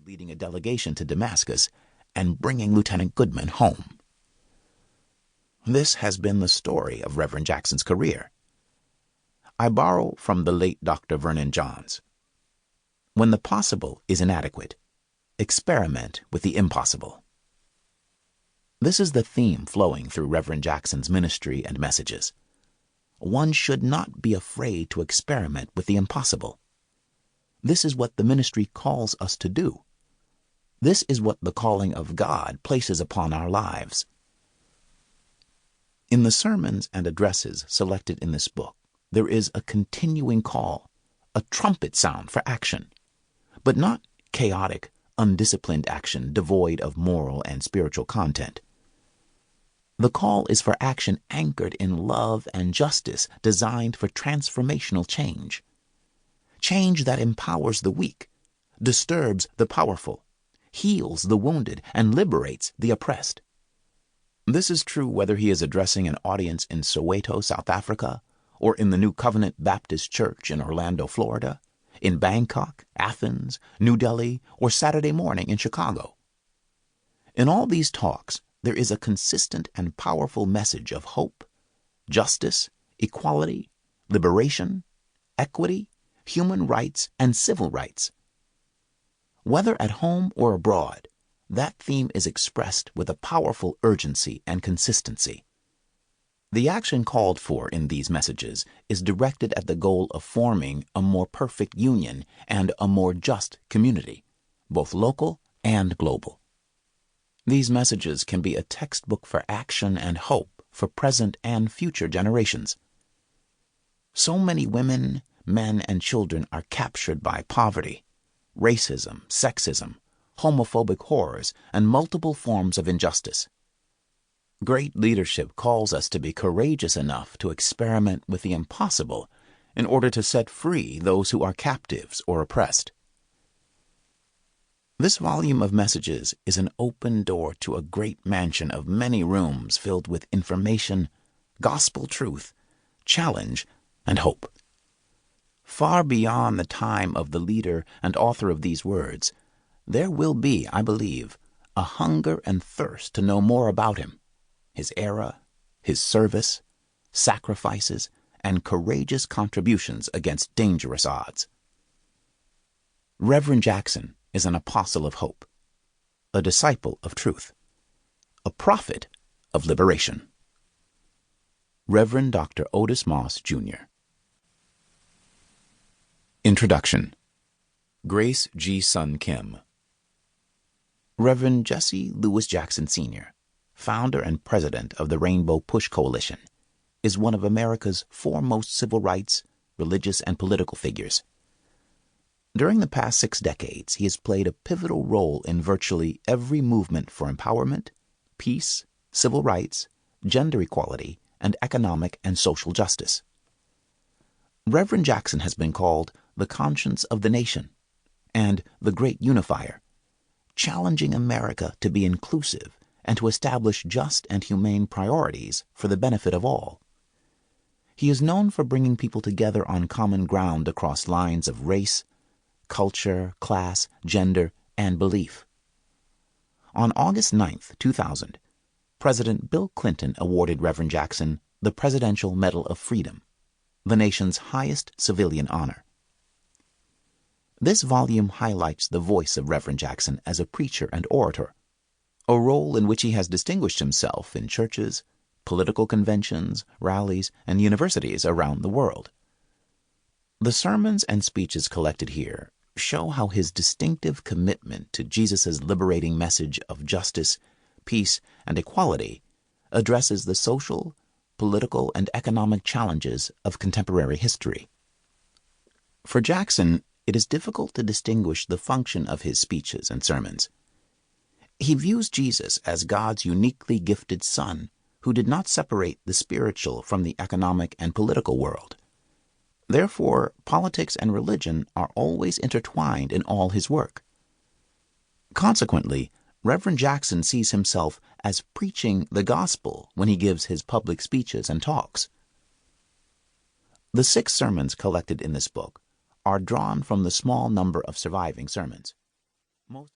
leading a delegation to Damascus and bringing Lieutenant Goodman home. This has been the story of Reverend Jackson's career. I borrow from the late Dr. Vernon Johns. When the possible is inadequate, experiment with the impossible. This is the theme flowing through Reverend Jackson's ministry and messages. One should not be afraid to experiment with the impossible. This is what the ministry calls us to do. This is what the calling of God places upon our lives. In the sermons and addresses selected in this book, there is a continuing call, a trumpet sound for action, but not chaotic, undisciplined action devoid of moral and spiritual content. The call is for action anchored in love and justice, designed for transformational change. Change that empowers the weak, disturbs the powerful, heals the wounded, and liberates the oppressed. This is true whether he is addressing an audience in Soweto, South Africa, or in the New Covenant Baptist Church in Orlando, Florida, in Bangkok, Athens, New Delhi, or Saturday morning in Chicago. In all these talks, there is a consistent and powerful message of hope, justice, equality, liberation, equity, human rights, and civil rights. Whether at home or abroad, that theme is expressed with a powerful urgency and consistency. The action called for in these messages is directed at the goal of forming a more perfect union and a more just community, both local and global. These messages can be a textbook for action and hope for present and future generations. So many women, men, and children are captured by poverty, racism, sexism, homophobic horrors, and multiple forms of injustice. Great leadership calls us to be courageous enough to experiment with the impossible in order to set free those who are captives or oppressed. This volume of messages is an open door to a great mansion of many rooms filled with information, gospel truth, challenge, and hope. Far beyond the time of the leader and author of these words, there will be, I believe, a hunger and thirst to know more about him, his era, his service, sacrifices, and courageous contributions against dangerous odds. Reverend Jackson is an apostle of hope, a disciple of truth, a prophet of liberation. Reverend Dr. Otis Moss, Jr. Introduction. Grace G. Sun Kim. Reverend Jesse Lewis Jackson, Sr., founder and president of the Rainbow Push Coalition, is one of America's foremost civil rights, religious, and political figures. During the past 6 decades, he has played a pivotal role in virtually every movement for empowerment, peace, civil rights, gender equality, and economic and social justice. Reverend Jackson has been called the conscience of the nation and the great unifier, challenging America to be inclusive and to establish just and humane priorities for the benefit of all. He is known for bringing people together on common ground across lines of race, culture, class, gender, and belief. On August 9, 2000, President Bill Clinton awarded Reverend Jackson the Presidential Medal of Freedom, the nation's highest civilian honor. This volume highlights the voice of Reverend Jackson as a preacher and orator, a role in which he has distinguished himself in churches, political conventions, rallies, and universities around the world. The sermons and speeches collected here show how his distinctive commitment to Jesus' liberating message of justice, peace, and equality addresses the social, political, and economic challenges of contemporary history. For Jackson, it is difficult to distinguish the function of his speeches and sermons. He views Jesus as God's uniquely gifted Son, who did not separate the spiritual from the economic and political world. Therefore, politics and religion are always intertwined in all his work. Consequently, Reverend Jackson sees himself as preaching the gospel when he gives his public speeches and talks. The 6 sermons collected in this book are drawn from the small number of surviving sermons. Most